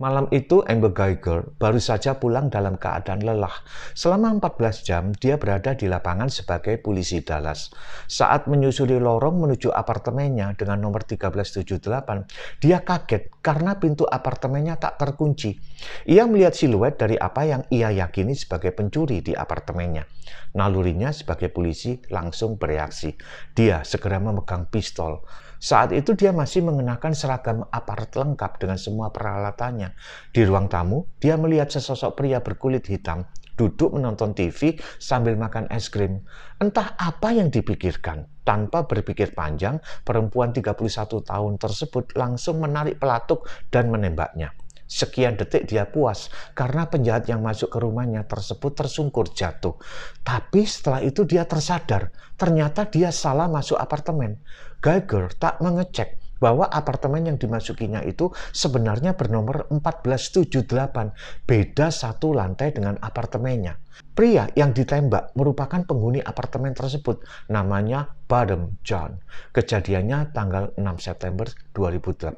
Malam itu Amber Geiger baru saja pulang dalam keadaan lelah. Selama 14 jam, dia berada di lapangan sebagai polisi Dallas. Saat menyusuri lorong menuju apartemennya dengan nomor 1378, dia kaget karena pintu apartemennya tak terkunci. Ia melihat siluet dari apa yang ia yakini sebagai pencuri di apartemennya. Nalurinya sebagai polisi langsung bereaksi. Dia segera memegang pistol. Saat itu dia masih mengenakan seragam aparat lengkap dengan semua peralatannya. Di ruang tamu, dia melihat sesosok pria berkulit hitam duduk menonton TV sambil makan es krim. Entah apa yang dipikirkan. Tanpa berpikir panjang, perempuan 31 tahun tersebut langsung menarik pelatuk dan menembaknya. Sekian detik dia puas karena penjahat yang masuk ke rumahnya tersebut tersungkur jatuh. Tapi setelah itu dia tersadar, ternyata dia salah masuk apartemen. Geiger tak mengecek bahwa apartemen yang dimasukinya itu sebenarnya bernomor 1478, beda satu lantai dengan apartemennya. Pria yang ditembak merupakan penghuni apartemen tersebut, namanya Bottom John. Kejadiannya tanggal 6 September 2018.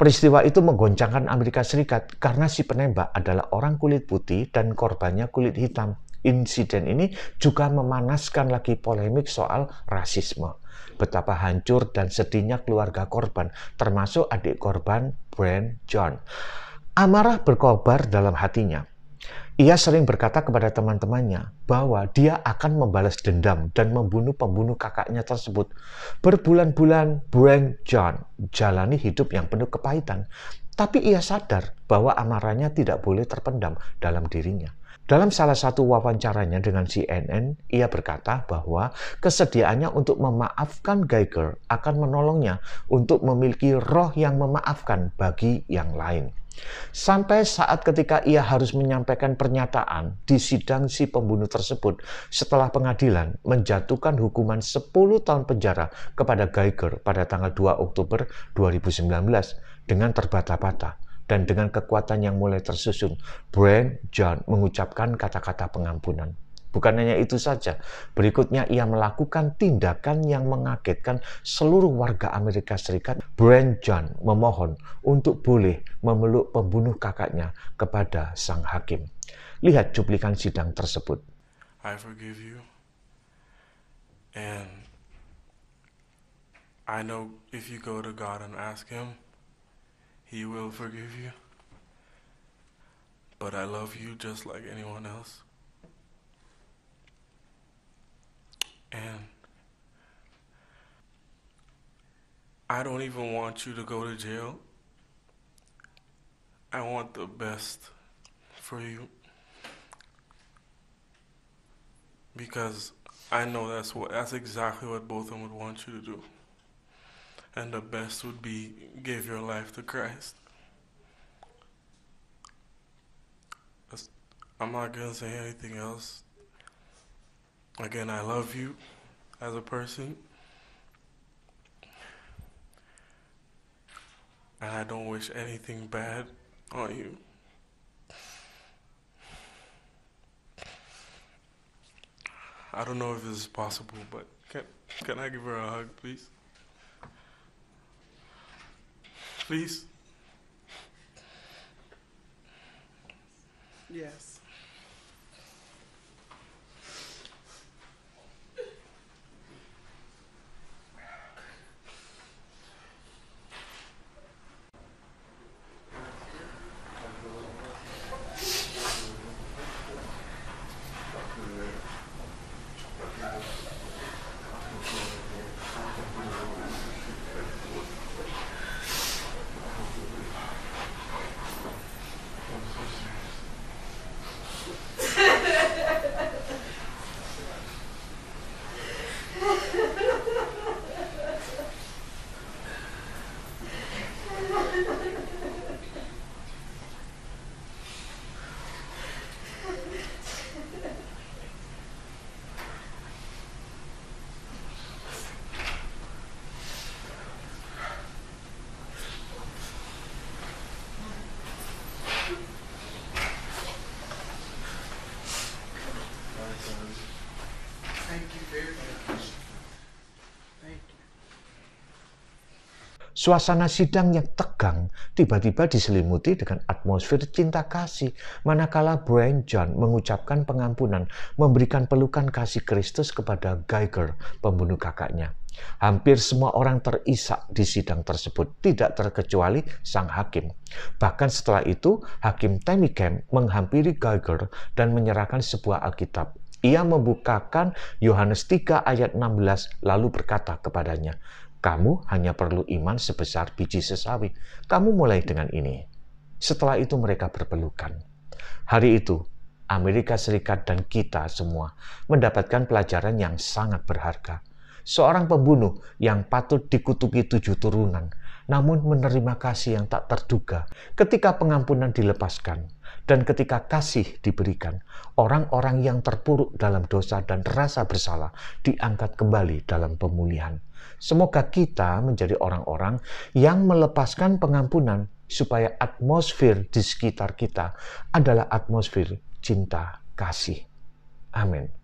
Peristiwa itu menggoncangkan Amerika Serikat karena si penembak adalah orang kulit putih dan korbannya kulit hitam. Insiden ini juga memanaskan lagi polemik soal rasisme. Betapa hancur dan sedihnya keluarga korban, termasuk adik korban, Brian John. Amarah berkobar dalam hatinya. Ia sering berkata kepada teman-temannya bahwa dia akan membalas dendam dan membunuh pembunuh kakaknya tersebut. Berbulan-bulan, Brian John jalani hidup yang penuh kepahitan. Tapi ia sadar bahwa amarahnya tidak boleh terpendam dalam dirinya. Dalam salah satu wawancaranya dengan CNN, ia berkata bahwa kesediaannya untuk memaafkan Geiger akan menolongnya untuk memiliki roh yang memaafkan bagi yang lain. Sampai saat ketika ia harus menyampaikan pernyataan di sidang si pembunuh tersebut setelah pengadilan menjatuhkan hukuman 10 tahun penjara kepada Geiger pada tanggal 2 Oktober 2019 dengan terbata-bata dan dengan kekuatan yang mulai tersusun, Brian John mengucapkan kata-kata pengampunan. Bukan hanya itu saja, berikutnya ia melakukan tindakan yang mengagetkan seluruh warga Amerika Serikat. Brian John memohon untuk boleh memeluk pembunuh kakaknya kepada sang hakim. Lihat cuplikan sidang tersebut. I forgive you, and I know if you go to God and ask Him, He will forgive you. But I love you just like anyone else. And I don't even want you to go to jail. I want the best for you. Because I know that's exactly what both of them would want you to do. And the best would be give your life to Christ. I'm not gonna say anything else. Again, I love you as a person. And I don't wish anything bad on you. I don't know if this is possible, but can I give her a hug, please? Please? Yes. Suasana sidang yang tegang tiba-tiba diselimuti dengan atmosfer cinta kasih, manakala Brian John mengucapkan pengampunan, memberikan pelukan kasih Kristus kepada Geiger, pembunuh kakaknya. Hampir semua orang terisak di sidang tersebut, tidak terkecuali sang hakim. Bahkan setelah itu, Hakim Tammy Kemp menghampiri Geiger dan menyerahkan sebuah Alkitab. Ia membukakan Yohanes 3 ayat 16 lalu berkata kepadanya, "Kamu hanya perlu iman sebesar biji sesawi. Kamu mulai dengan ini." Setelah itu mereka berpelukan. Hari itu, Amerika Serikat dan kita semua mendapatkan pelajaran yang sangat berharga. Seorang pembunuh yang patut dikutuki 7 turunan, namun menerima kasih yang tak terduga ketika pengampunan dilepaskan. Dan ketika kasih diberikan, orang-orang yang terpuruk dalam dosa dan rasa bersalah diangkat kembali dalam pemulihan. Semoga kita menjadi orang-orang yang melepaskan pengampunan supaya atmosfer di sekitar kita adalah atmosfer cinta kasih. Amin.